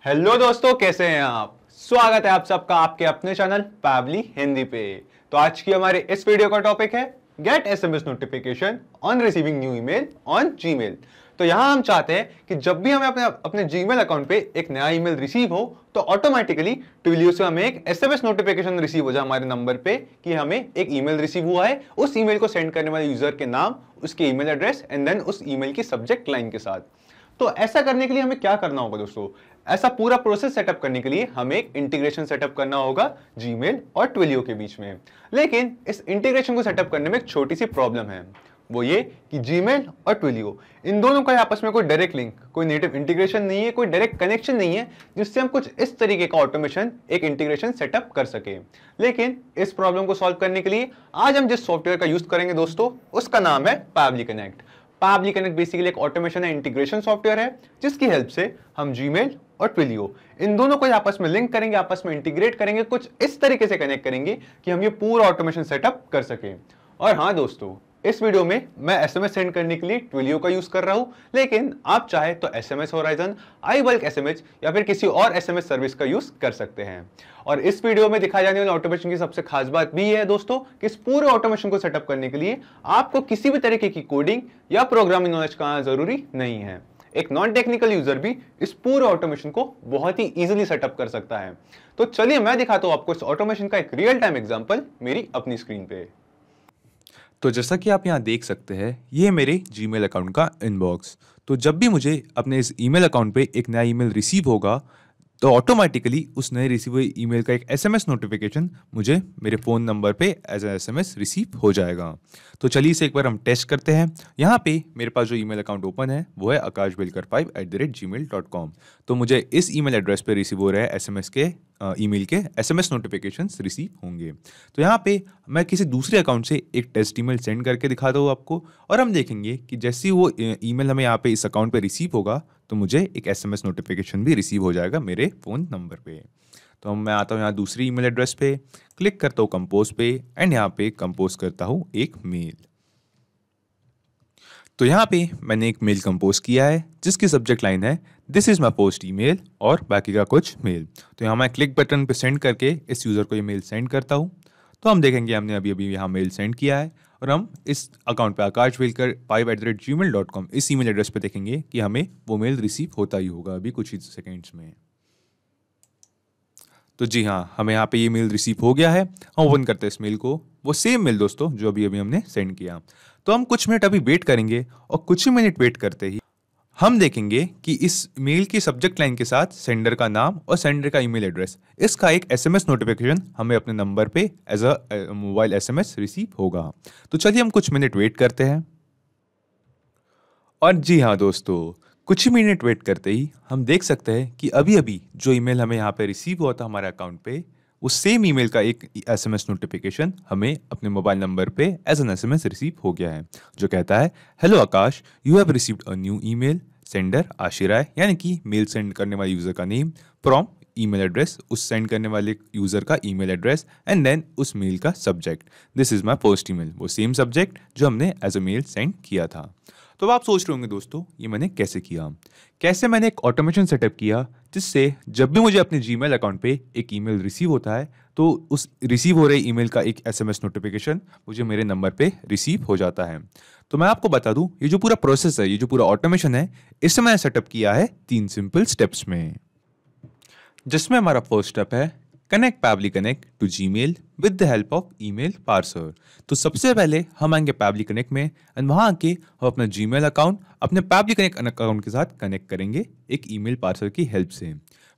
Hello दोस्तों, कैसे हैं आप। स्वागत है आप सबका आपके अपने चैनल पैबली हिंदी पे। तो आज की हमारे इस वीडियो का टॉपिक है get SMS notification on receiving new email on Gmail. तो यहां हम चाहते हैं कि जब भी हमें अपने जीमेल अकाउंट पे एक नया ईमेल रिसीव हो तो ऑटोमेटिकली ट्विलियो से हमें एक एसएमएस नोटिफिकेशन रिसीव हो जाए हमारे नंबर पे कि हमें एक ईमेल रिसीव हुआ है। उस ईमेल को सेंड करने वाले यूजर के नाम, उसके ईमेल एड्रेस एंड देन उस ईमेल की सब्जेक्ट लाइन के साथ। तो ऐसा करने के लिए हमें क्या करना होगा दोस्तों, ऐसा पूरा प्रोसेस सेटअप करने के लिए हमें एक इंटीग्रेशन सेटअप करना होगा जीमेल और ट्विलियो के बीच में। लेकिन इस इंटीग्रेशन को सेटअप करने में एक छोटी सी प्रॉब्लम है, वो ये कि जीमेल और ट्विलियो इन दोनों का आपस में कोई डायरेक्ट लिंक, कोई नेटिव इंटीग्रेशन नहीं है, कोई डायरेक्ट कनेक्शन नहीं है जिससे हम कुछ इस तरीके का ऑटोमेशन, एक इंटीग्रेशन सेटअप कर सके। लेकिन इस प्रॉब्लम को सॉल्व करने के लिए आज हम जिस सॉफ्टवेयर का यूज करेंगे दोस्तों, उसका नाम है Pabbly connect. Pabbly connect basically एक ऑटोमेशन है, इंटीग्रेशन सॉफ्टवेयर है जिसकी हेल्प से हम जीमेल और ट्विलियो इन दोनों को आपस में लिंक करेंगे, आपस में इंटीग्रेट करेंगे, कुछ इस तरीके से कनेक्ट करेंगे कि हम ये पूरा ऑटोमेशन सेटअप कर सके। और हाँ दोस्तों, इस वीडियो में मैं एसएमएस सेंड करने के लिए ट्विलियो का यूज कर रहा हूं, लेकिन आप चाहे तो एसएमएस होराइजन, iBulk एसएमएस या फिर किसी और एसएमएस सर्विस का यूज कर सकते हैं। और इस वीडियो में दिखाई जाने वाले ऑटोमेशन की सबसे खास बात भी है दोस्तों कि इस पूरे ऑटोमेशन को सेटअप करने के लिए आपको किसी भी तरीके की कोडिंग या प्रोग्रामिंग नॉलेज का जरूरी नहीं है। एक नॉन टेक्निकल यूजर भी इस पूरे ऑटोमेशन को बहुत ही इजीली सेटअप कर सकता है। तो चलिए मैं दिखाता हूं आपको इस ऑटोमेशन का एक रियल टाइम एग्जांपल मेरी अपनी स्क्रीन पे। तो जैसा कि आप यहाँ देख सकते हैं, ये मेरे जीमेल अकाउंट का इनबॉक्स। तो जब भी मुझे अपने इस ईमेल अकाउंट पे एक नया ईमेल रिसीव होगा तो ऑटोमेटिकली उस नए रिसीव हुए ईमेल का एक एसएमएस नोटिफिकेशन मुझे मेरे फ़ोन नंबर पे एज ए एसएमएस रिसीव हो जाएगा। तो चलिए इसे एक बार हम टेस्ट करते हैं। यहाँ पे मेरे पास जो ईमेल अकाउंट ओपन है वो है akashbilkar5@gmail.com। तो मुझे इस ईमेल एड्रेस पे रिसीव हो रहे हैं एसएमएस के ईमेल के एसएमएस नोटिफिकेशंस रिसीव होंगे। तो यहाँ पे मैं किसी दूसरे अकाउंट से एक टेस्ट ईमेल सेंड करके दिखाता हूँ आपको, और हम देखेंगे कि जैसे ही वो ईमेल हमें यहाँ पे इस अकाउंट पे रिसीव होगा तो मुझे एक एसएमएस नोटिफिकेशन भी रिसीव हो जाएगा मेरे फ़ोन नंबर पे। तो मैं आता हूँ यहाँ दूसरी ईमेल एड्रेस पे, क्लिक करता हूँ कंपोज पे एंड यहाँ पे कंपोज करता हूँ एक मेल। तो यहाँ पे मैंने एक मेल कंपोज किया है जिसकी सब्जेक्ट लाइन है this is my post email और बाकी का कुछ मेल। तो यहाँ मैं क्लिक बटन पे सेंड करके इस यूज़र को ये मेल सेंड करता हूँ। तो हम देखेंगे हमने अभी अभी यहाँ मेल सेंड किया है और हम इस अकाउंट पे akashbilkar5@gmail.com इस ईमेल एड्रेस पे देखेंगे कि हमें वो मेल रिसीव होता ही होगा अभी कुछ ही सेकेंड्स में। तो जी हाँ, हमें यहाँ पे ये मेल रिसीव हो गया है। हम ओपन करते हैं इस मेल को, वो सेम मेल दोस्तों जो अभी अभी हमने सेंड किया। तो हम कुछ मिनट अभी वेट करेंगे और कुछ ही मिनट वेट करते ही हम देखेंगे कि इस मेल की सब्जेक्ट लाइन के साथ सेंडर का नाम और सेंडर का ईमेल एड्रेस, इसका एक एसएमएस नोटिफिकेशन हमें अपने नंबर पे as a mobile SMS receive होगा। तो चलिए हम कुछ मिनट वेट करते हैं। और जी हाँ दोस्तों, कुछ ही मिनट वेट करते ही हम देख सकते हैं कि अभी अभी जो ईमेल हमें यहाँ पे रिसीव हुआ था हमारे अकाउंट पे, उस सेम ईमेल का एक एसएमएस नोटिफिकेशन हमें अपने मोबाइल नंबर पे एज एन एसएमएस रिसीव हो गया है, जो कहता है hello Akash, you have received a new email, sender आशी राय, यानी कि मेल सेंड करने वाले यूज़र का नेम, फ्रॉम ईमेल एड्रेस, उस सेंड करने वाले यूज़र का ईमेल एड्रेस एंड देन उस मेल का subject, this is my post email, वो सेम सब्जेक्ट जो हमने एज अ मेल सेंड किया था। तो आप सोच रहे होंगे दोस्तों ये मैंने कैसे किया, कैसे मैंने एक ऑटोमेशन सेटअप किया जिससे जब भी मुझे अपने जीमेल अकाउंट पे एक ईमेल रिसीव होता है तो उस रिसीव हो रहे ईमेल का एक एसएमएस नोटिफिकेशन मुझे मेरे नंबर पे रिसीव हो जाता है। तो मैं आपको बता दूं, ये जो पूरा प्रोसेस है, ये जो पूरा ऑटोमेशन है, इसे मैंने सेटअप किया है 3 सिंपल स्टेप्स में, जिसमें हमारा फर्स्ट स्टेप है connect Pabbly connect to Gmail with the help of email parser. तो सबसे पहले हम आएंगे पैबली कनेक्ट में एंड वहाँ आके हम अपना जीमेल अकाउंट अपने पैबली कनेक्ट अकाउंट के साथ कनेक्ट करेंगे एक ईमेल पार्सर की हेल्प से।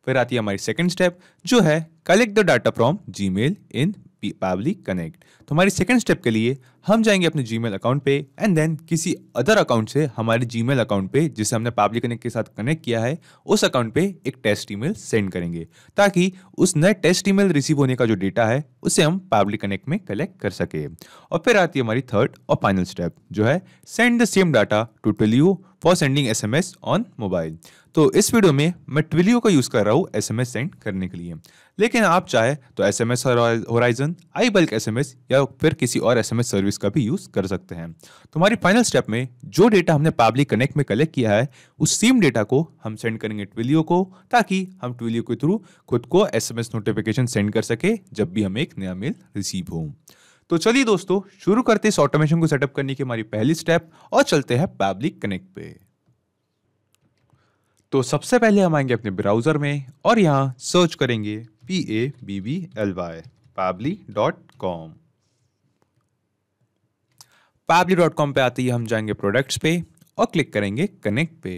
फिर आती है हमारी सेकंड स्टेप जो है collect the data from Gmail in Pabbly connect. तो हमारी सेकंड स्टेप के लिए हम जाएंगे अपने जीमेल अकाउंट पे एंड देन किसी अदर अकाउंट से हमारे जीमेल अकाउंट पे जिसे हमने पैबली कनेक्ट के साथ कनेक्ट किया है उस अकाउंट पे एक टेस्ट ईमेल सेंड करेंगे ताकि उस नए टेस्ट ईमेल रिसीव होने का जो डेटा है उसे हम पैबली कनेक्ट में कलेक्ट कर सके। और फिर आती है हमारी थर्ड और फाइनल स्टेप जो है send the same data to Twilio for sending SMS on mobile. तो इस वीडियो में मैं ट्विलियो का यूज कर रहा हूँ एसएमएस सेंड करने के लिए, लेकिन आप चाहे तो एसएमएस होराइजन, iBulk एसएमएस या फिर किसी और एसएमएस सर्विस इसका भी यूज कर सकते हैं। तो हमारी फाइनल स्टेप में जो डेटा हमने पैबली कनेक्ट में कलेक्ट किया है उस सेम डेटा को हम सेंड करेंगे ट्विलियो को, ताकि हम ट्विलियो के थ्रू खुद को SMS नोटिफिकेशन सेंड कर सके जब भी हमें एक नया मेल रिसीव हो। तो चलिए दोस्तों, शुरू करते इस ऑटोमेशन को सेटअप करने की हमारी पहली स्टेप और चलते हैं पैबली कनेक्ट पे। तो सबसे पहले हम आएंगे अपने ब्राउजर में और यहां सर्च करेंगे PABBLY pabbly.com। pabbly.com पे आते ही हम जाएंगे प्रोडक्ट्स पे और क्लिक करेंगे कनेक्ट पे।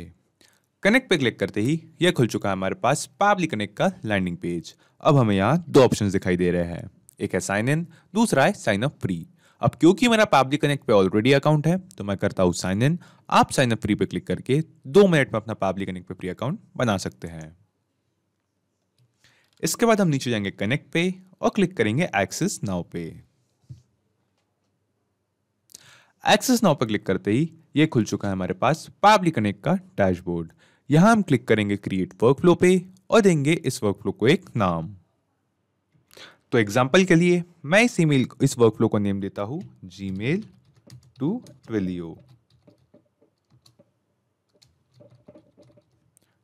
कनेक्ट पे क्लिक करते ही यह खुल चुका है हमारे पास पैबली कनेक्ट का लैंडिंग पेज। अब हमें यहाँ दो ऑप्शंस दिखाई दे रहे हैं, एक है साइन इन, दूसरा है साइन अप फ्री। अब क्योंकि मेरा पैबली कनेक्ट पे ऑलरेडी अकाउंट है तो मैं करता हूं साइन इन। आप साइन अप फ्री पे क्लिक करके 2 मिनट में अपना पैबली कनेक्ट पे फ्री अकाउंट बना सकते हैं। इसके बाद हम नीचे जाएंगे कनेक्ट पे और क्लिक करेंगे एक्सेस नाउ पे। एक्सेस नाउ पे क्लिक करते ही ये खुल चुका है हमारे पास पैबली कनेक्ट का डैशबोर्ड। यहां हम क्लिक करेंगे क्रिएट वर्कफ्लो पे और देंगे इस वर्कफ्लो को एक नाम। तो एग्जाम्पल के लिए मैं इस वर्कफ्लो को नेम देता हूं Gmail to Twilio.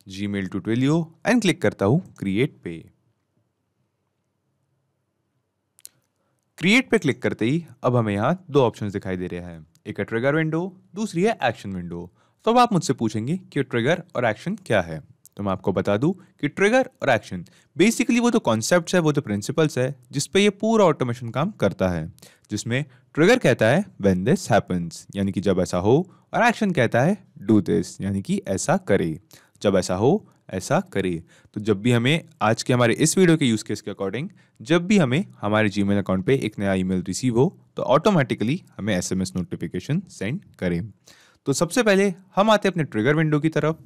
Gmail to Twilio and click करता हूं क्रिएट पे। क्रिएट पे क्लिक करते ही अब हमें यहां दो ऑप्शंस दिखाई दे रहे हैं, एक है ट्रिगर विंडो, दूसरी है एक्शन विंडो। तो अब आप मुझसे पूछेंगे कि ट्रिगर और एक्शन क्या है, तो मैं आपको बता दूं कि ट्रिगर और एक्शन बेसिकली वो जो कॉन्सेप्ट्स है, वो जो प्रिंसिपल्स है जिस पे ये पूरा ऑटोमेशन काम करता है। जिसमें ट्रिगर कहता है व्हेन दिस हैपेंस, यानी कि जब ऐसा हो, और एक्शन कहता है डू दिस, यानी कि ऐसा करे, जब ऐसा हो ऐसा करे। तो जब भी हमें आज के हमारे इस वीडियो के यूज केस के अकॉर्डिंग जब भी हमें हमारे जीमेल अकाउंट पे एक नया ईमेल रिसीव हो तो ऑटोमेटिकली हमें SMS नोटिफिकेशन सेंड करें। तो सबसे पहले हम आते हैं अपने ट्रिगर विंडो की तरफ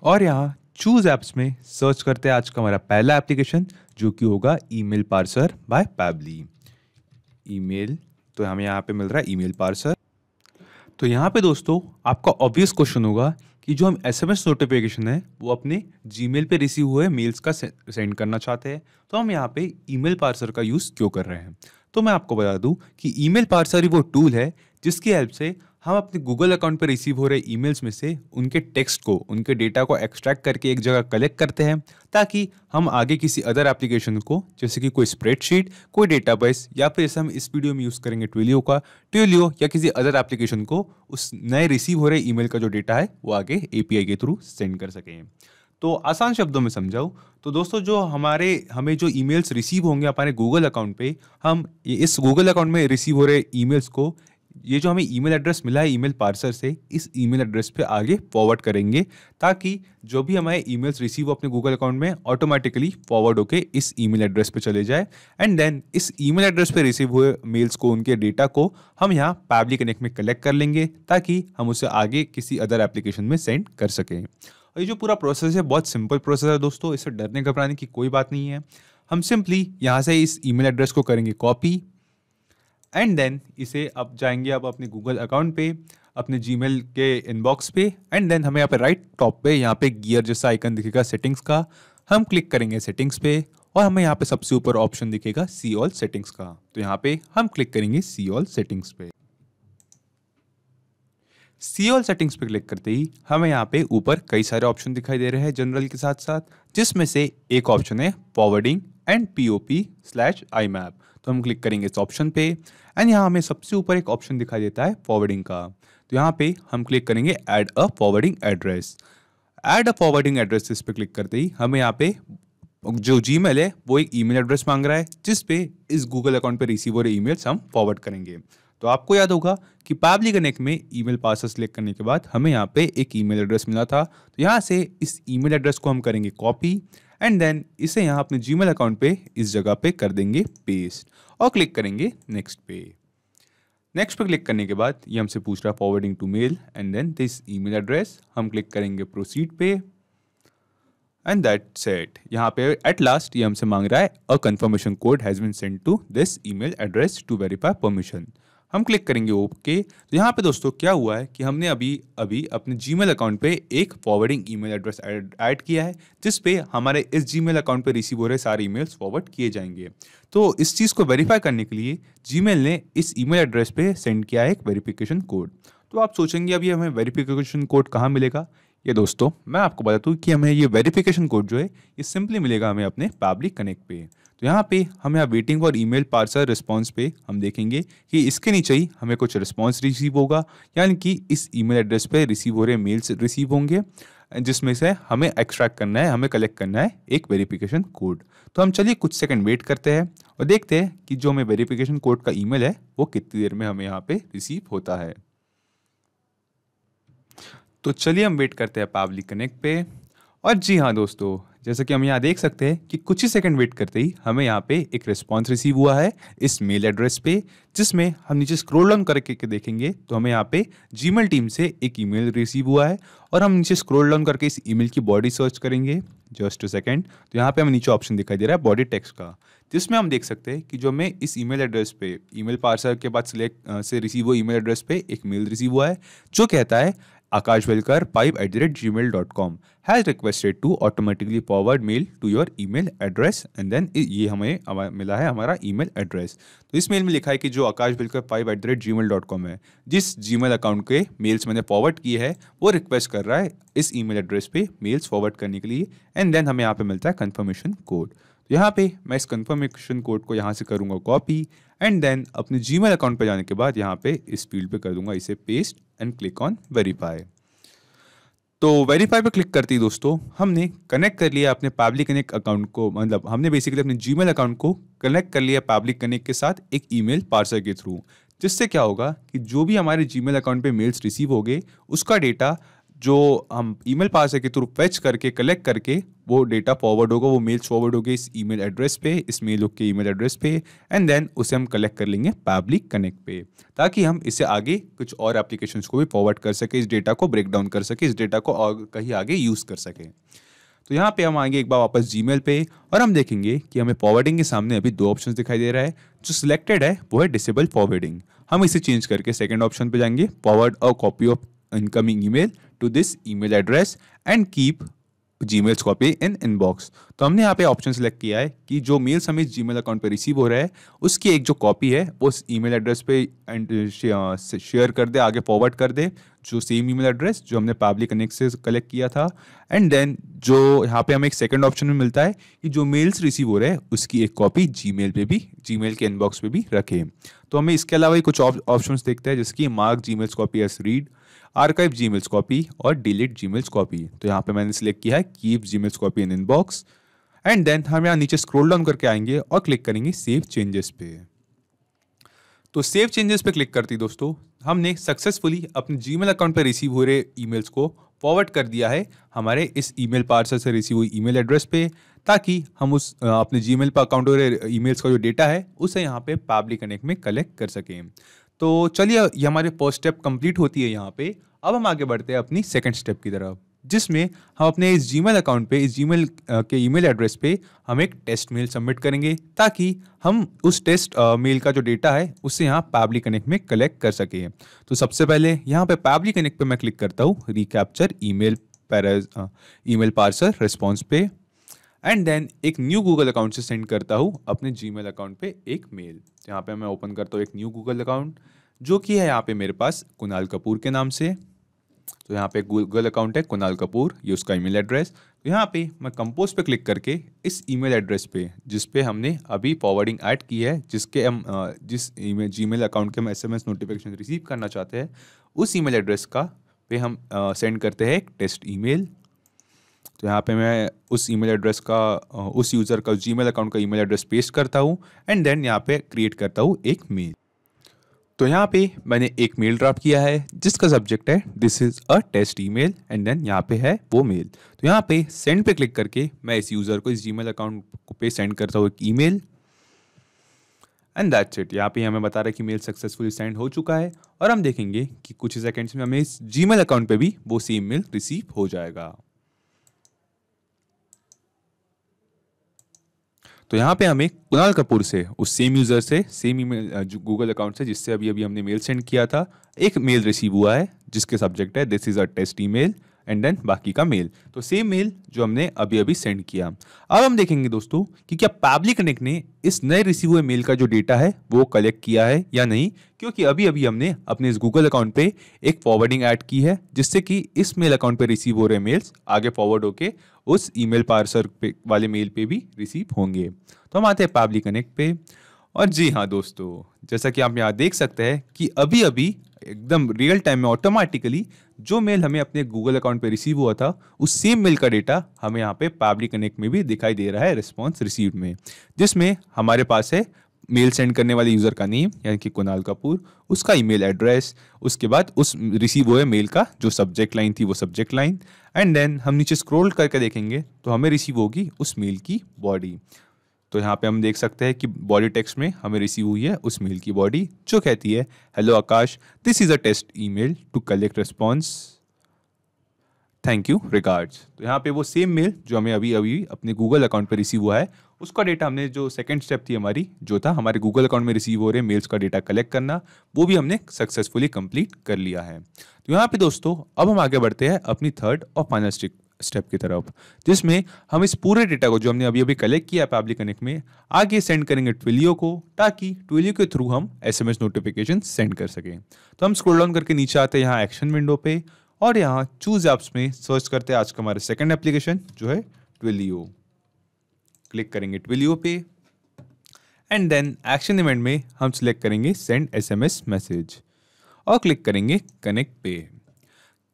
और यहाँ चूज एप्स में सर्च करते हैं आज का हमारा पहला एप्लीकेशन जो कि होगा email parser by Pabbly. Email, तो हमें यहाँ पे मिल रहा है ईमेल पार्सर। तो यहाँ पे दोस्तों आपका ऑब्वियस क्वेश्चन होगा कि जो हम SMS नोटिफिकेशन है वो अपने जीमेल पे रिसीव हुए मेल्स का सेंड करना चाहते हैं, तो हम यहाँ पे ईमेल पार्सर का यूज़ क्यों कर रहे हैं। तो मैं आपको बता दूं कि ईमेल पार्सर ही वो टूल है जिसकी हेल्प से हम अपने गूगल अकाउंट पर रिसीव हो रहे ईमेल्स में से उनके टेक्स्ट को, उनके डेटा को एक्सट्रैक्ट करके एक जगह कलेक्ट करते हैं, ताकि हम आगे किसी अदर एप्लीकेशन को, जैसे कि कोई स्प्रेडशीट, कोई डेटाबेस, या फिर जैसे हम इस वीडियो में यूज़ करेंगे ट्विलियो या किसी अदर एप्लीकेशन को, उस नए रिसीव हो रहे ईमेल का जो डेटा है वो आगे API के थ्रू सेंड कर सकें। तो आसान शब्दों में समझाऊं तो दोस्तों जो हमें जो ईमेल्स रिसीव होंगे हमारे गूगल अकाउंट पे, हम इस गूगल अकाउंट में रिसीव हो रहे ईमेल्स को, ये जो हमें ईमेल एड्रेस मिला है ईमेल पार्सर से, इस ईमेल एड्रेस पे आगे फॉरवर्ड करेंगे, ताकि जो भी हमारे ईमेल्स रिसीव हो अपने गूगल अकाउंट में ऑटोमेटिकली फॉरवर्ड होके इस ईमेल एड्रेस पे चले जाए। एंड देन इस ईमेल एड्रेस पे रिसीव हुए मेल्स को, उनके डेटा को हम यहाँ पैबली कनेक्ट में कलेक्ट कर लेंगे, ताकि हम उसे आगे किसी अदर एप्लीकेशन में सेंड कर सकें। और ये जो पूरा प्रोसेस है बहुत सिंपल प्रोसेस है दोस्तों, इससे डरने घबराने की कोई बात नहीं है। हम सिंपली यहाँ से इस ईमेल एड्रेस को करेंगे कॉपी एंड देन इसे अब जाएंगे अब अपने गूगल अकाउंट पे, अपने जीमेल के इनबॉक्स पे, एंड देन हमें यहाँ पे राइट टॉप पे यहाँ पे गियर जैसा आइकन दिखेगा सेटिंग्स का, हम क्लिक करेंगे सेटिंग्स पे और हमें यहाँ पे सबसे ऊपर ऑप्शन दिखेगा सी ऑल सेटिंग्स का, तो यहाँ पे हम क्लिक करेंगे सी ऑल सेटिंग्स पे। सी ऑल सेटिंग्स पे क्लिक करते ही हमें यहाँ पे ऊपर कई सारे ऑप्शन दिखाई दे रहे हैं जनरल के साथ साथ, जिसमें से एक ऑप्शन है फॉरवर्डिंग एंड POP/IMAP। तो हम क्लिक करेंगे इस ऑप्शन पे एंड यहाँ हमें सबसे ऊपर एक ऑप्शन दिखाई देता है फॉरवर्डिंग का, तो यहाँ पे हम क्लिक करेंगे ऐड अ फॉरवर्डिंग एड्रेस। ऐड अ फॉरवर्डिंग एड्रेस इस पे क्लिक करते ही हमें यहाँ पे जो जीमेल है वो एक ईमेल एड्रेस मांग रहा है, जिस पे इस गूगल अकाउंट पे रिसीव हो रहे ईमेल्स हम फॉरवर्ड करेंगे। तो आपको याद होगा कि पैबली कनेक्ट में ईमेल पासवर्ड सिलेक्ट करने के बाद हमें यहाँ पे एक ईमेल एड्रेस मिला था, तो यहाँ से इस ईमेल एड्रेस को हम करेंगे कॉपी एंड देन इसे यहाँ अपने जीमेल अकाउंट पे इस जगह पे कर देंगे पेस्ट और क्लिक करेंगे नेक्स्ट पे। नेक्स्ट पे क्लिक करने के बाद ये हमसे पूछ रहा है forwarding to mail and then this email address, हम क्लिक करेंगे प्रोसीड पे एंड दैट्स इट। यहाँ पे एट लास्ट ये हमसे मांग रहा है a confirmation code has been sent to this email address to verify permission. हम क्लिक करेंगे ओके। तो यहाँ पे दोस्तों क्या हुआ है कि हमने अभी अभी अपने जीमेल अकाउंट पे एक फॉरवर्डिंग ईमेल एड्रेस ऐड किया है, जिस पे हमारे इस जीमेल अकाउंट पे रिसीव हो रहे सारे ईमेल्स फॉरवर्ड किए जाएंगे। तो इस चीज़ को वेरीफाई करने के लिए जीमेल ने इस ईमेल एड्रेस पे सेंड किया है एक वेरिफिकेशन कोड। तो आप सोचेंगे अभी हमें वेरिफिकेशन कोड कहाँ मिलेगा? ये दोस्तों मैं आपको बता दूं कि हमें ये वेरिफिकेशन कोड जो है ये सिंपली मिलेगा हमें अपने पैबली कनेक्ट पे। तो यहाँ पे हमें waiting for email parser response पे हम देखेंगे कि इसके नीचे ही हमें कुछ रिस्पांस रिसीव होगा, यानी कि इस ईमेल एड्रेस पे रिसीव हो रहे मेल्स रिसीव होंगे, जिसमें से हमें एक्सट्रैक्ट करना है, हमें कलेक्ट करना है एक वेरिफिकेशन कोड। तो हम चलिए कुछ सेकंड वेट करते हैं और देखते हैं कि जो हमें वेरिफिकेशन कोड का ईमेल है वो कितनी देर में हमें यहाँ पे रिसीव होता है। तो चलिए हम वेट करते हैं पैबली कनेक्ट पे। और जी हाँ दोस्तों, जैसा कि हम यहाँ देख सकते हैं कि कुछ ही सेकंड वेट करते ही हमें यहाँ पे एक रिस्पांस रिसीव हुआ है इस मेल एड्रेस पे, जिसमें हम नीचे स्क्रॉल डाउन करके देखेंगे तो हमें यहाँ पे जीमेल टीम से एक ईमेल रिसीव हुआ है। और हम नीचे स्क्रॉल डाउन करके इस ईमेल की बॉडी सर्च करेंगे, जस्ट अ सेकंड। तो यहाँ पे हमें नीचे ऑप्शन दिखाई दे रहा है बॉडी टेक्स्ट का, जिसमें हम देख सकते हैं कि जो हमें इस ईमेल एड्रेस पे ईमेल पार्सर के बाद सिलेक्ट से रिसीव हुआ ईमेल एड्रेस पे एक मेल रिसीव हुआ है जो कहता है akashvelkar5@gmail.com has requested to automatically forward mail to your email address and then ये हमें मिला है हमारा ईमेल एड्रेस। तो इस मेल में लिखा है कि जो akashvelkar5@gmail.com है, जिस जीमेल अकाउंट के मेल्स मैंने फॉरवर्ड किए हैं वो रिक्वेस्ट कर रहा है इस ईमेल एड्रेस पे मेल्स फॉरवर्ड करने के लिए। एंड देन हमें यहाँ पे मिलता है कंफर्मेशन कोड। तो यहाँ पे मैं इस कंफर्मेशन कोड को यहाँ से करूँगा कॉपी एंड देन अपने जीमेल अकाउंट पे जाने के बाद यहाँ पे इस फील्ड पे कर दूंगा इसे paste and click on verify. तो वेरीफाई पे क्लिक करते ही दोस्तों हमने कनेक्ट कर लिया अपने पैबली कनेक्ट अकाउंट को, मतलब हमने बेसिकली अपने जीमेल अकाउंट को कनेक्ट कर लिया पैबली कनेक्ट के साथ एक ईमेल पार्सर के थ्रू, जिससे क्या होगा कि जो भी हमारे जीमेल अकाउंट पे मेल्स रिसीव हो गए उसका डेटा जो हम ईमेल पार्सर के थ्रू फेच करके कलेक्ट करके वो डेटा फॉरवर्ड होगा, वो मेल्स फॉरवर्ड होगे इस ईमेल एड्रेस पे, इस मेल के ईमेल एड्रेस पे। एंड देन उसे हम कलेक्ट कर लेंगे पैबली कनेक्ट पे, ताकि हम इसे आगे कुछ और एप्लीकेशंस को भी फॉरवर्ड कर सके, इस डेटा को ब्रेक डाउन कर सके, इस डेटा को और कहीं आगे यूज़ कर सके। तो यहाँ पे हम आएंगे एक बार वापस जीमेल पे और हम देखेंगे कि हमें फॉरवर्डिंग के सामने अभी दो ऑप्शंस दिखाई दे रहा है। जो सिलेक्टेड है वो है डिसेबल फॉरवर्डिंग। हम इसे चेंज करके सेकंड ऑप्शन पे जाएंगे, forward a copy of incoming email to this email address and keep Gmail's copy in inbox. तो हमने यहाँ पे ऑप्शन सेलेक्ट किया है कि जो मेल्स हमें जीमेल अकाउंट पे रिसीव हो रहा है उसकी एक जो कॉपी है उस ईमेल एड्रेस पे शेयर कर दे, आगे फॉरवर्ड कर दे, जो सेम ईमेल एड्रेस जो हमने पैबली कनेक्ट से कलेक्ट किया था। एंड देन जो यहाँ पे हमें एक सेकंड ऑप्शन में मिलता है कि जो मेल्स रिसीव हो रहे हैं उसकी एक कॉपी जीमेल पे भी, जीमेल के इनबॉक्स पे भी रखें। तो हमें इसके अलावा ही कुछ ऑप्शंस देखते हैं, जैसे कि mark Gmail's copy as read, archive Gmail's copy और डिलीट जीमेल्स कॉपी। तो यहाँ पे मैंने सिलेक्ट किया है keep Gmail's copy in inbox. And then हम यहाँ नीचे स्क्रॉल डाउन करके आएंगे और क्लिक करेंगे सेव चेंजेस पे। तो सेव चेंजेस पे क्लिक करती दोस्तों हमने सक्सेसफुली अपने जीमेल अकाउंट पे रिसीव हो रहे ईमेल्स को फॉरवर्ड कर दिया है हमारे इस ईमेल पार्सर से रिसीव हुई ईमेल एड्रेस पे, ताकि हम उस अपने जीमेल पर अकाउंट हो रहे ईमेल्स का जो डेटा है उसे यहाँ पे पैबली कनेक्ट में कलेक्ट कर सकें। तो चलिए ये हमारे फर्स्ट स्टेप कंप्लीट होती है यहाँ पे। अब हम आगे बढ़ते हैं अपनी सेकंड स्टेप की तरफ, जिसमें हम अपने इस जीमेल अकाउंट पे, इस जीमेल के ईमेल एड्रेस पे हम एक टेस्ट मेल सबमिट करेंगे, ताकि हम उस टेस्ट मेल का जो डेटा है उससे यहाँ पैबली कनेक्ट में कलेक्ट कर सकें। तो सबसे पहले यहाँ पे पैबली कनेक्ट पे मैं क्लिक करता हूँ रिकैप्चर ईमेल पार्सर रिस्पॉन्स पे। एंड देन एक न्यू गूगल अकाउंट से सेंड करता हूँ अपने जीमेल अकाउंट पे एक मेल। यहाँ पे मैं ओपन करता हूँ एक न्यू गूगल अकाउंट, जो कि है यहाँ पे मेरे पास कुणाल कपूर के नाम से। तो यहाँ पे गूगल अकाउंट है कुणाल कपूर, ये उसका ईमेल एड्रेस। तो यहाँ पे मैं कंपोज पे क्लिक करके इस ईमेल एड्रेस पे जिस पे हमने अभी फॉरवर्डिंग ऐड की है, जिसके हम जिस जीमेल अकाउंट के हम एसएमएस नोटिफिकेशन रिसीव करना चाहते हैं, उस ईमेल एड्रेस का पे हम सेंड करते हैं एक टेस्ट ईमेल। तो यहाँ पे मैं उस ईमेल एड्रेस का उस यूज़र का जीमेल अकाउंट का ईमेल एड्रेस पेस्ट करता हूँ एंड देन यहाँ पे क्रिएट करता हूँ एक मेल। तो यहाँ पे मैंने एक मेल ड्राफ्ट किया है जिसका सब्जेक्ट है this is a test email and then यहाँ पे है वो मेल। तो यहाँ पे सेंड पे क्लिक करके मैं इस यूज़र को इस जीमेल अकाउंट पे सेंड करता हूँ एक ईमेल एंड दैट्स इट। यहाँ पे हमें बता रहा है कि मेल सक्सेसफुली सेंड हो चुका है और हम देखेंगे कि कुछ ही सेकंड्स में हमें इस जीमेल अकाउंट पे भी वो सेम मेल रिसीव हो जाएगा। तो यहाँ पे हमें कुणाल कपूर से, उस सेम यूज़र से, सेम ईमेल गूगल अकाउंट से जिससे अभी अभी हमने मेल सेंड किया था, एक मेल रिसीव हुआ है जिसके सब्जेक्ट है this is a test email and then बाकी का मेल। तो सेम मेल जो हमने अभी अभी सेंड किया। अब हम देखेंगे दोस्तों कि क्या पैबली कनेक्ट ने इस नए रिसीव हुए मेल का जो डेटा है वो कलेक्ट किया है या नहीं, क्योंकि अभी अभी हमने अपने इस गूगल अकाउंट पे एक फॉरवर्डिंग ऐड की है जिससे कि इस मेल अकाउंट पे रिसीव हो रहे मेल्स आगे फॉरवर्ड होके उस ईमेल पार्सर पे वाले मेल पे भी रिसीव होंगे। तो हम आते हैं पैबली कनेक्ट पे। और जी हाँ दोस्तों, जैसा कि आप यहाँ देख सकते हैं कि अभी अभी एकदम रियल टाइम में ऑटोमेटिकली जो मेल हमें अपने गूगल अकाउंट पे रिसीव हुआ था उस सेम मेल का डेटा हमें यहाँ पे पैबली कनेक्ट में भी दिखाई दे रहा है रिस्पॉन्स रिसीव्ड में, जिसमें हमारे पास है मेल सेंड करने वाले यूज़र का नेम यानी कि कुणाल कपूर, उसका ईमेल एड्रेस, उसके बाद उस रिसीव हुए मेल का जो सब्जेक्ट लाइन थी वो सब्जेक्ट लाइन, एंड देन हम नीचे स्क्रॉल करके देखेंगे तो हमें रिसीव होगी उस मेल की बॉडी। तो यहाँ पे हम देख सकते हैं कि बॉडी टेक्स्ट में हमें रिसीव हुई है उस मेल की बॉडी जो कहती है hello Akash, this is a test email to collect response, thank you, regards. तो यहाँ पे वो सेम मेल जो हमें अभी अभी अपने गूगल अकाउंट पे रिसीव हुआ है उसका डेटा हमने, जो सेकंड स्टेप थी हमारी जो था हमारे गूगल अकाउंट में रिसीव हो रहे मेल्स का डेटा कलेक्ट करना, वो भी हमने सक्सेसफुली कंप्लीट कर लिया है। तो यहाँ पे दोस्तों अब हम आगे बढ़ते हैं अपनी थर्ड और फाइनल स्टेप की तरफ, जिसमें हम इस पूरे डेटा को जो हमने अभी अभी कलेक्ट किया पैबली कनेक्ट में आगे सेंड करेंगे ट्विलियो को, ताकि ट्विलियो के थ्रू हम एसएमएस नोटिफिकेशन सेंड कर सकें। तो हम स्क्रॉल डाउन करके नीचे आते हैं यहाँ एक्शन विंडो पे और यहाँ चूज ऐप्स में सर्च करते हैं आज का हमारा सेकंड एप्लीकेशन जो है ट्विलियो। क्लिक करेंगे ट्विलियो पे एंड देन एक्शन इवेंट में हम सिलेक्ट करेंगे सेंड एसएमएस मैसेज और क्लिक करेंगे कनेक्ट पे।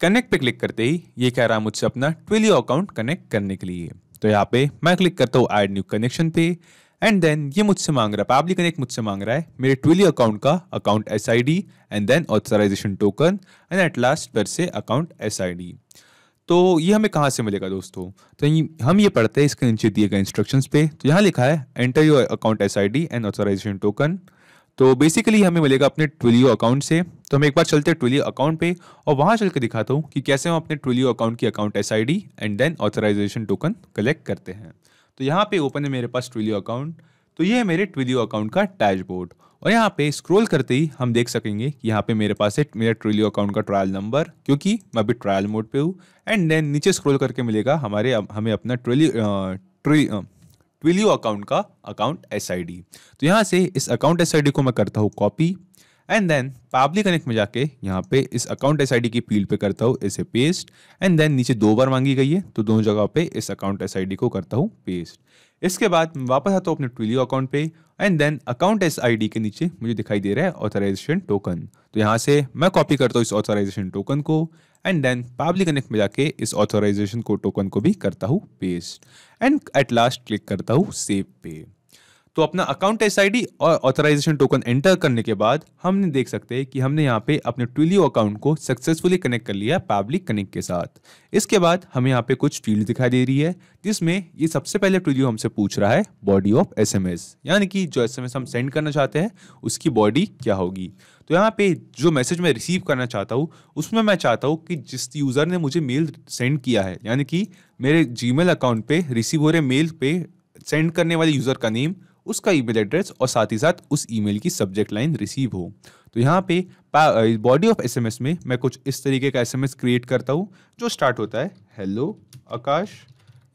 कनेक्ट पे क्लिक करते ही ये कह रहा है मुझसे अपना ट्विलियो अकाउंट कनेक्ट करने के लिए। तो यहाँ पे मैं क्लिक करता हूँ ऐड न्यू कनेक्शन पे एंड देन ये मुझसे मांग रहा है, पैबली कनेक्ट मुझसे मांग रहा है मेरे ट्विलियो अकाउंट का account SID and then authorization token and at last फिर से अकाउंट एसआईडी। तो ये हमें कहाँ से मिलेगा दोस्तों? तो हम ये पढ़ते हैं इसके नीचे दिए गए इंस्ट्रक्शंस पे। तो यहाँ लिखा है enter your account SID and authorization token. तो बेसिकली हमें मिलेगा अपने ट्विलियो अकाउंट से। तो हम एक बार चलते हैं ट्विलियो अकाउंट पे और वहाँ चल के दिखाता हूँ कि कैसे हम अपने ट्विलियो अकाउंट की account SID and then authorization token collect करते हैं। तो यहाँ पे ओपन है मेरे पास ट्विलियो अकाउंट। तो ये है मेरे ट्विलियो अकाउंट का डैशबोर्ड और यहाँ पे स्क्रॉल करते ही हम देख सकेंगे कि यहाँ पे मेरे पास है मेरा ट्विलियो अकाउंट का ट्रायल नंबर, क्योंकि मैं अभी ट्रायल मोड पे हूँ। एंड देन नीचे स्क्रॉल करके मिलेगा हमें अपना ट्विलियो अकाउंट का अकाउंट एसआईडी। तो यहाँ से इस अकाउंट एसआईडी को मैं करता हूँ copy and then Pabbly connect में जाके यहाँ पे इस अकाउंट एसआईडी की फील्ड पे करता हूँ इसे पेस्ट एंड देन नीचे 2 बार मांगी गई है तो दोनों जगह पे इस अकाउंट एसआईडी को करता हूँ पेस्ट। इसके बाद मैं वापस आता हूँ अपने ट्विलियो अकाउंट पे एंड देन अकाउंट एसआईडी के नीचे मुझे दिखाई दे रहा है ऑथराइजेशन टोकन। तो यहाँ से मैं कॉपी करता हूँ इस ऑथराइजेशन टोकन को एंड देन पैबली कनेक्ट में जाके इस ऑथराइजेशन को टोकन को भी करता हूँ paste and at last click करता हूँ सेव पे। तो अपना अकाउंट एसआईडी और ऑथराइजेशन टोकन एंटर करने के बाद हमने देख सकते हैं कि हमने यहाँ पे अपने ट्विलियो अकाउंट को सक्सेसफुली कनेक्ट कर लिया पैबली कनेक्ट के साथ। इसके बाद हमें यहाँ पे कुछ फील्ड दिखाई दे रही है जिसमें ये सबसे पहले ट्विलियो हमसे पूछ रहा है बॉडी ऑफ एसएमएस, यानी कि जो एसएमएस हम सेंड करना चाहते हैं उसकी बॉडी क्या होगी। तो यहाँ पे जो मैसेज मैं रिसीव करना चाहता हूँ उसमें मैं चाहता हूँ कि जिस यूज़र ने मुझे मेल सेंड किया है, यानी कि मेरे जीमेल अकाउंट पे रिसीव हो रहे मेल पे सेंड करने वाले यूज़र का नेम, उसका ईमेल एड्रेस और साथ ही साथ उस ईमेल की सब्जेक्ट लाइन रिसीव हो। तो यहाँ पे बॉडी ऑफ एसएमएस में मैं कुछ इस तरीके का एसएमएस क्रिएट करता हूँ जो स्टार्ट होता है हेलो आकाश,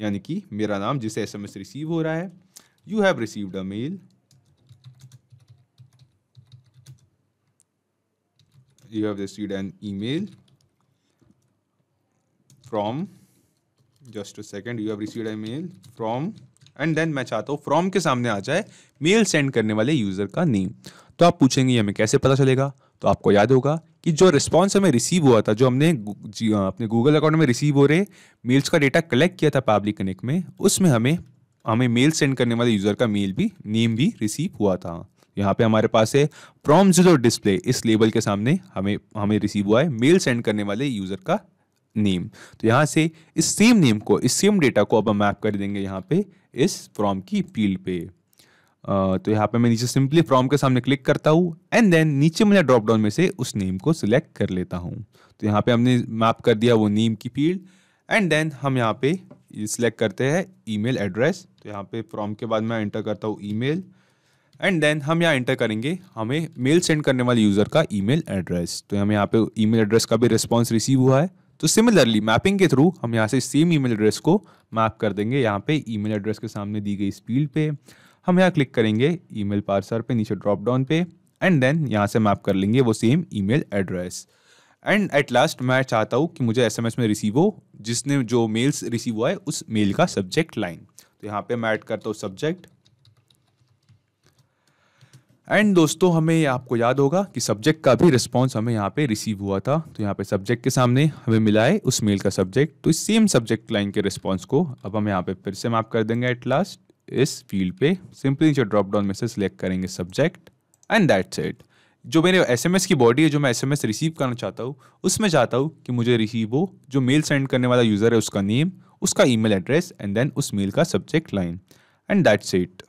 यानी कि मेरा नाम जिसे एसएमएस रिसीव हो रहा है, you have received a mail, you have received an email from, just a second, you have received a mail from, and then मैं चाहता हूँ फ्रॉम के सामने आ जाए मेल सेंड करने वाले यूज़र का नेम। तो आप पूछेंगे हमें कैसे पता चलेगा? तो आपको याद होगा कि जो रिस्पॉन्स हमें रिसीव हुआ था, जो हमने अपने गूगल अकाउंट में रिसीव हो रहे मेल्स का डेटा कलेक्ट किया था पैबली कनेक्ट में, उसमें हमें मेल सेंड करने वाले यूज़र का नेम भी रिसीव हुआ था। यहाँ पे हमारे पास है फ्रॉम जीरो डिस्प्ले, इस लेबल के सामने हमें रिसीव हुआ है मेल सेंड करने वाले यूज़र का नेम। तो यहाँ से इस सेम नेम को, इस सेम डेटा को अब हम मैप कर देंगे यहाँ पे इस फ्रॉम की फील्ड पे। तो यहाँ पे मैं नीचे सिंपली फ्रॉम के सामने क्लिक करता हूँ एंड देन नीचे मैं ड्रॉप डाउन में से उस नेम को सिलेक्ट कर लेता हूँ। तो यहाँ पे हमने मैप कर दिया वो नेम की फील्ड एंड देन हम यहाँ पे सिलेक्ट करते हैं ईमेल एड्रेस। तो यहाँ पे फ्रॉम के बाद मैं एंटर करता हूँ ईमेल, एंड देन हम यहाँ एंटर करेंगे हमें मेल सेंड करने वाले यूज़र का ईमेल एड्रेस। तो हमें यहाँ पे ईमेल एड्रेस का भी रिस्पॉन्स रिसीव हुआ है। तो सिमिलरली मैपिंग के थ्रू हम यहाँ से सेम ईमेल एड्रेस को मैप कर देंगे यहाँ पे ईमेल एड्रेस के सामने दी गई इस फील्ड पे। हम यहाँ क्लिक करेंगे ईमेल पार्सर पे नीचे ड्रॉप डाउन पे, एंड देन यहाँ से मैप कर लेंगे वो same email address. And at last मैं चाहता हूँ कि मुझे एसएमएस में रिसीव हो जिसने जो मेल्स रिसीव हुआ है उस मेल का सब्जेक्ट लाइन। तो यहाँ पे मैं ऐड करता हूँ सब्जेक्ट। एंड दोस्तों हमें आपको याद होगा कि सब्जेक्ट का भी रिस्पॉन्स हमें यहाँ पे रिसीव हुआ था। तो यहाँ पे सब्जेक्ट के सामने हमें मिला है उस मेल का सब्जेक्ट। तो इस सेम सब्जेक्ट लाइन के रिस्पॉन्स को अब हम यहाँ पे फिर से मैप कर देंगे एट लास्ट इस फील्ड पे। सिंपली नीचे ड्रॉप डाउन में से सिलेक्ट करेंगे सब्जेक्ट, एंड दैट्स इट। जो मेरे एसएमएस की बॉडी है, जो मैं एसएमएस रिसीव करना चाहता हूँ, उसमें चाहता हूँ कि मुझे रिसीव हो जो मेल सेंड करने वाला यूज़र है उसका नेम, उसका ईमेल एड्रेस, एंड देन उस मेल का subject line, and that's it.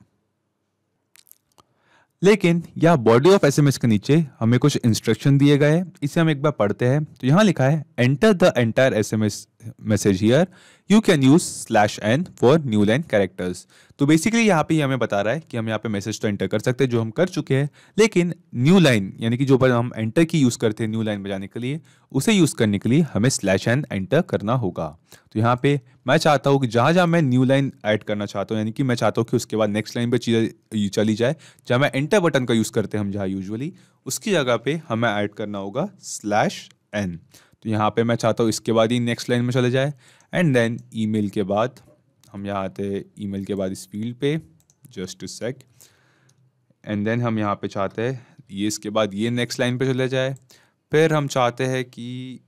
लेकिन यह बॉडी ऑफ एसएमएस के नीचे हमें कुछ इंस्ट्रक्शन दिए गए हैं, इसे हम एक बार पढ़ते हैं। तो यहाँ लिखा है enter the entire SMS message here, you can use /n for new line characters. तो बेसिकली यहाँ पे हमें बता रहा है कि हम यहाँ पे मैसेज तो एंटर कर सकते हैं जो हम कर चुके हैं, लेकिन न्यू लाइन यानी कि जो पर हम एंटर की यूज़ करते हैं न्यू लाइन बजाने के लिए, उसे यूज़ करने के लिए हमें /n एंटर करना होगा। तो यहाँ पे मैं चाहता हूँ कि जहाँ जहाँ मैं न्यू लाइन ऐड करना चाहता हूँ, यानी कि मैं चाहता हूँ कि उसके बाद नेक्स्ट लाइन पे चीज़ें चली जाए, जहाँ मैं एंटर बटन का यूज़ करते हैं हम जहाँ यूजुअली, उसकी जगह पे हमें ऐड करना होगा /n। तो यहाँ पे मैं चाहता हूँ इसके बाद ही नेक्स्ट लाइन में चले जाए, एंड देन ईमेल के बाद हम यहाँ आते हैं ईमेल के बाद इस फील्ड पे, just a sec, and then हम यहाँ पे चाहते हैं ये इसके बाद ये नेक्स्ट लाइन पे चले जाए। फिर हम चाहते हैं कि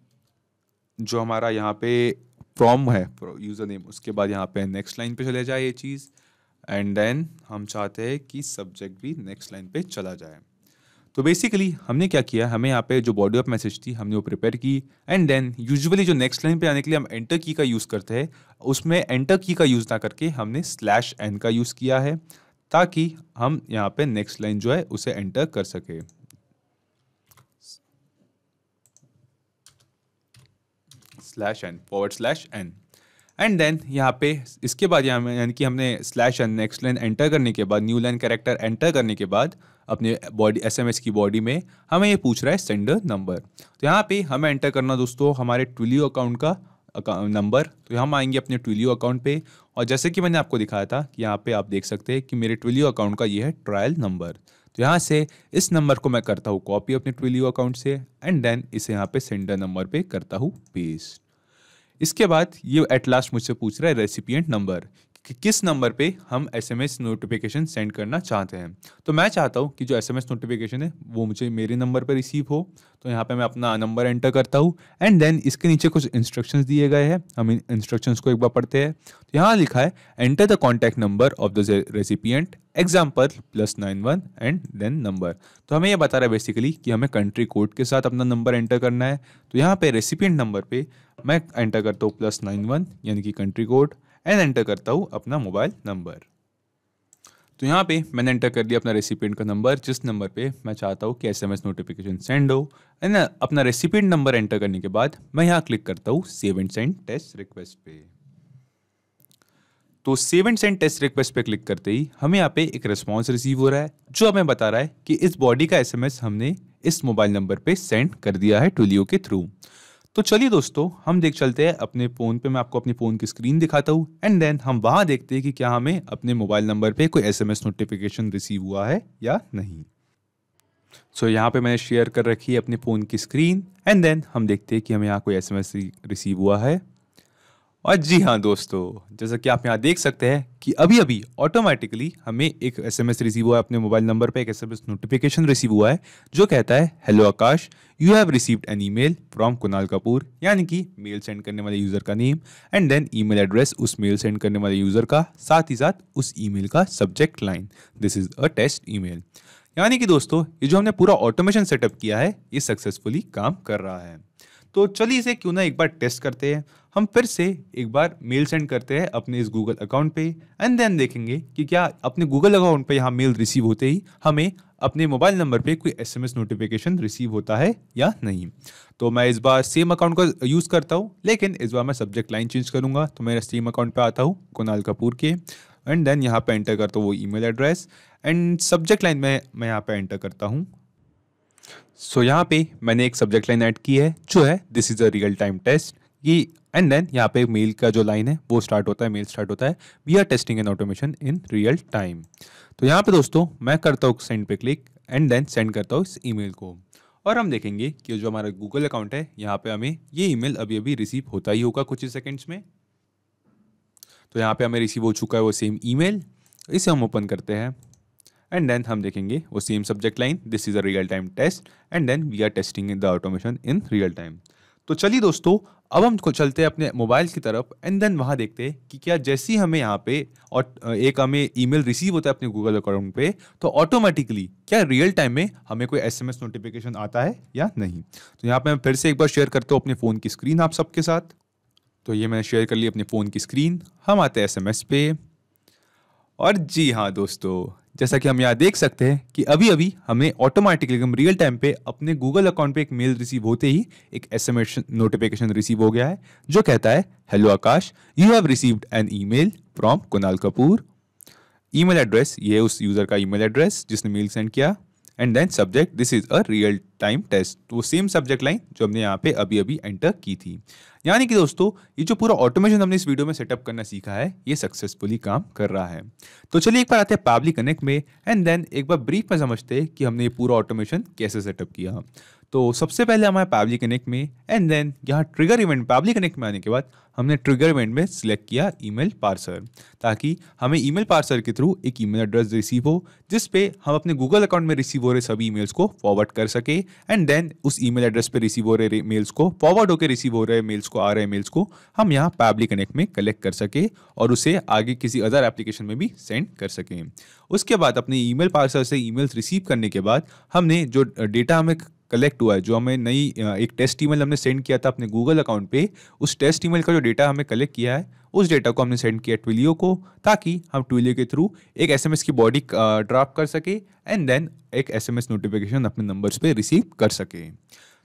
जो हमारा यहाँ पे फ्रॉम है यूज़र नेम, उसके बाद यहाँ पे नेक्स्ट लाइन पे चले जाए ये चीज़, एंड देन हम चाहते हैं कि सब्जेक्ट भी नेक्स्ट लाइन पे चला जाए। तो बेसिकली हमने क्या किया, हमें यहाँ पे जो बॉडी ऑफ मैसेज थी हमने वो प्रिपेयर की, एंड देन यूजुअली जो नेक्स्ट लाइन पे आने के लिए हम एंटर की का यूज़ करते हैं, उसमें एंटर की का यूज़ ना करके हमने /n का यूज़ किया है ताकि हम यहाँ पे नेक्स्ट लाइन जो है उसे एंटर कर सके। /n एंड देन यहाँ पे इसके बाद यहाँ यानी कि हमने /n नेक्स्ट लाइन एंटर करने के बाद, न्यू लाइन कैरेक्टर एंटर करने के बाद अपने बॉडी एसएमएस की बॉडी में हमें ये पूछ रहा है सेंडर नंबर। तो यहाँ पे हमें एंटर करना दोस्तों हमारे ट्विलियो अकाउंट का नंबर। तो हम आएंगे अपने ट्विलियो अकाउंट पे, और जैसे कि मैंने आपको दिखाया था कि यहाँ पे आप देख सकते हैं कि मेरे ट्विलियो अकाउंट का ये है ट्रायल नंबर। तो यहाँ से इस नंबर को मैं करता हूँ कॉपी अपने ट्विलियो अकाउंट से, एंड देन इसे यहाँ पे सेंडर नंबर पे करता हूँ पेस्ट। इसके बाद ये एट लास्ट मुझसे पूछ रहा है रेसिपिएंट नंबर, कि किस नंबर पे हम एसएमएस नोटिफिकेशन सेंड करना चाहते हैं। तो मैं चाहता हूँ कि जो एसएमएस नोटिफिकेशन है वो मुझे मेरे नंबर पर रिसीव हो। तो यहाँ पे मैं अपना नंबर एंटर करता हूँ, एंड देन इसके नीचे कुछ इंस्ट्रक्शंस दिए गए हैं, हम इन इंस्ट्रक्शंस को एक बार पढ़ते हैं। तो यहाँ लिखा है enter the contact number of the recipient example +91 and then number. तो हमें ये बता रहा है बेसिकली कि हमें कंट्री कोड के साथ अपना नंबर एंटर करना है। तो यहाँ पे रेसिपिएंट नंबर पे मैं एंटर करता हूँ +91 यानी कि कंट्री कोड, एंड एंटर करता हूँ अपना मोबाइल नंबर। तो यहाँ पे मैंने एंटर कर दिया अपना रेसिपिएंट का नंबर, जिस नंबर पे मैं चाहता हूँ कि एसएमएस नोटिफिकेशन सेंड हो, एंड अपना रेसिपिएंट नंबर एंटर करने के बाद मैं यहाँ क्लिक करता हूँ save and send test request पे। तो save and send test request पे क्लिक करते ही हमें यहाँ पे एक रिस्पॉन्स रिसीव हो रहा है, जो हमें बता रहा है कि इस बॉडी का एसएमएस हमने इस मोबाइल नंबर पे सेंड कर दिया है ट्विलियो के थ्रू। तो चलिए दोस्तों हम देख चलते हैं अपने फ़ोन पे, मैं आपको अपनी फ़ोन की स्क्रीन दिखाता हूँ, एंड देन हम वहाँ देखते हैं कि क्या हमें अपने मोबाइल नंबर पे कोई एसएमएस नोटिफिकेशन रिसीव हुआ है या नहीं। सो यहाँ पे मैंने शेयर कर रखी है अपने फ़ोन की स्क्रीन, एंड देन हम देखते हैं कि हमें यहाँ कोई एसएमएस रिसीव हुआ है। और जी हाँ दोस्तों, जैसा कि आप यहाँ देख सकते हैं कि अभी अभी ऑटोमेटिकली हमें एक एसएमएस रिसीव हुआ है, अपने मोबाइल नंबर पे एक एसएमएस नोटिफिकेशन रिसीव हुआ है जो कहता है hello Akash, you have received an email from Kunal Kapoor, यानी कि मेल सेंड करने वाले यूज़र का name, and then email address उस मेल सेंड करने वाले यूज़र का, साथ ही साथ उस ईमेल का subject line, this is a test email. यानी कि दोस्तों ये जो हमने पूरा ऑटोमेशन सेटअप किया है ये सक्सेसफुली काम कर रहा है। तो चलिए इसे क्यों ना एक बार टेस्ट करते हैं। हम फिर से एक बार मेल सेंड करते हैं अपने इस गूगल अकाउंट पे एंड देन देखेंगे कि क्या अपने गूगल अकाउंट पे यहाँ मेल रिसीव होते ही हमें अपने मोबाइल नंबर पे कोई SMS नोटिफिकेशन रिसीव होता है या नहीं। तो मैं इस बार सेम अकाउंट का यूज़ करता हूँ, लेकिन इस बार मैं सब्जेक्ट लाइन चेंज करूँगा। तो मेरा सेम अकाउंट पे आता हूँ कुणाल कपूर के एंड देन यहाँ पे एंटर करता हूँ वो email address and subject line में मैं यहाँ पे एंटर करता हूँ। सो यहाँ पे मैंने एक सब्जेक्ट लाइन ऐड की है जो है this is a real time test ये एंड देन यहाँ पे मेल का जो लाइन है वो स्टार्ट होता है, मेल स्टार्ट होता है we are testing an automation in real time. तो यहाँ पे दोस्तों मैं करता हूँ सेंड पे क्लिक एंड देन सेंड करता हूँ इस ईमेल को और हम देखेंगे कि जो हमारा गूगल अकाउंट है यहाँ पे हमें ये ईमेल अभी अभी रिसीव होता ही होगा कुछ ही सेकेंड्स में। तो यहाँ पे हमें रिसीव हो चुका है वो सेम ईमेल, इसे हम ओपन करते हैं एंड देन हम देखेंगे वो same subject line this is a real time test and then we are testing in the automation in real time. तो चलिए दोस्तों अब हम चलते हैं अपने मोबाइल की तरफ एंड देन वहाँ देखते हैं कि क्या जैसे ही हमें यहाँ पे और एक हमें ईमेल रिसीव होता है अपने गूगल अकाउंट पे तो ऑटोमेटिकली क्या रियल टाइम में हमें कोई SMS नोटिफिकेशन आता है या नहीं। तो यहाँ पे मैं फिर से एक बार शेयर करता हूँ अपने फ़ोन की स्क्रीन आप सबके साथ। तो ये मैंने शेयर कर ली अपने फ़ोन की स्क्रीन, हम आते हैं SMS पे और जी हाँ दोस्तों जैसा कि हम यहाँ देख सकते हैं कि अभी अभी हमें ऑटोमेटिकली हम रियल टाइम पे अपने गूगल अकाउंट पे एक मेल रिसीव होते ही एक SMS नोटिफिकेशन रिसीव हो गया है जो कहता है hello Akash you have received an email from Kunal Kapoor. Email address ये उस यूज़र का ईमेल एड्रेस जिसने मेल सेंड किया and then subject this is a real time test. तो वो सेम सब्जेक्ट लाइन जो हमने यहाँ पे अभी अभी एंटर की थी। यानी कि दोस्तों ये जो पूरा ऑटोमेशन हमने इस वीडियो में सेटअप करना सीखा है ये सक्सेसफुली काम कर रहा है। तो चलिए एक बार आते हैं पैबली कनेक्ट में एंड देन एक बार ब्रीफ में समझते हैं कि हमने ये पूरा ऑटोमेशन कैसे सेटअप किया। तो सबसे पहले हमारे पैबली कनेक्ट में एंड देन यहाँ ट्रिगर इवेंट पैबली कनेक्ट में आने के बाद हमने ट्रिगर इवेंट में सिलेक्ट किया ईमेल पार्सर ताकि हमें ईमेल पार्सर के थ्रू एक ईमेल एड्रेस रिसीव हो जिस पे हम अपने गूगल अकाउंट में रिसीव हो रहे सभी ईमेल्स को फॉरवर्ड कर सके एंड देन उस ईमेल एड्रेस पे रिसीव हो रहे मेल्स को फॉरवर्ड होकर रिसीव हो रहे मेल्स को आ रहे मेल्स को हम यहाँ पैबली कनेक्ट में कलेक्ट कर सके और उसे आगे किसी अदर एप्लीकेशन में भी सेंड कर सकें। उसके बाद अपने ईमेल पार्सर से ईमेल्स रिसीव करने के बाद हमने जो डेटा हमें कलेक्ट हुआ है जो हमें नई एक टेस्ट ईमेल हमने सेंड किया था अपने गूगल अकाउंट पे उस टेस्ट ईमेल का जो डेटा हमें कलेक्ट किया है उस डेटा को हमने सेंड किया ट्विलियो को ताकि हम ट्विलियो के थ्रू एक SMS की बॉडी ड्राफ्ट कर सके एंड देन एक SMS नोटिफिकेशन अपने नंबर्स पे रिसीव कर सके।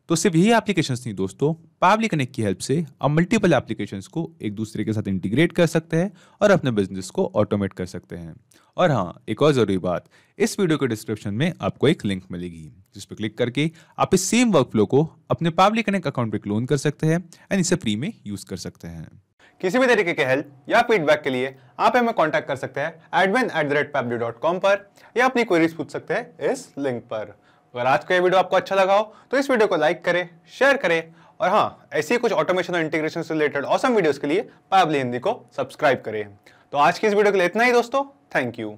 तो सिर्फ यही एप्लीकेशंस नहीं दोस्तों, पैबली कनेक्ट की हेल्प से आप मल्टीपल एप्लीकेशंस को एक दूसरे के साथ इंटीग्रेट कर सकते हैं और अपने बिजनेस को ऑटोमेट कर सकते हैं। और हाँ एक और ज़रूरी बात, इस वीडियो के डिस्क्रिप्शन में आपको एक लिंक मिलेगी जिस पर क्लिक करके आप इस सेम वर्कफ्लो को अपने पैबली कनेक्ट अकाउंट पे क्लोन कर सकते हैं एंड इसे फ्री में यूज कर सकते हैं। किसी भी तरीके के हेल्प या फीडबैक के लिए आप हमें कांटेक्ट कर सकते हैं admin@pably.com पर या अपनी क्वेरीज पूछ सकते हैं इस लिंक पर। अगर आज का ये वीडियो आपको अच्छा लगा हो तो इस वीडियो को लाइक करें, शेयर करें और हाँ ऐसी कुछ ऑटोमेशन और इंटीग्रेशन से रिलेटेड ऑसम वीडियोस के लिए पैबली हिंदी को सब्सक्राइब करें। तो आज की इस वीडियो के लिए इतना ही दोस्तों, थैंक यू।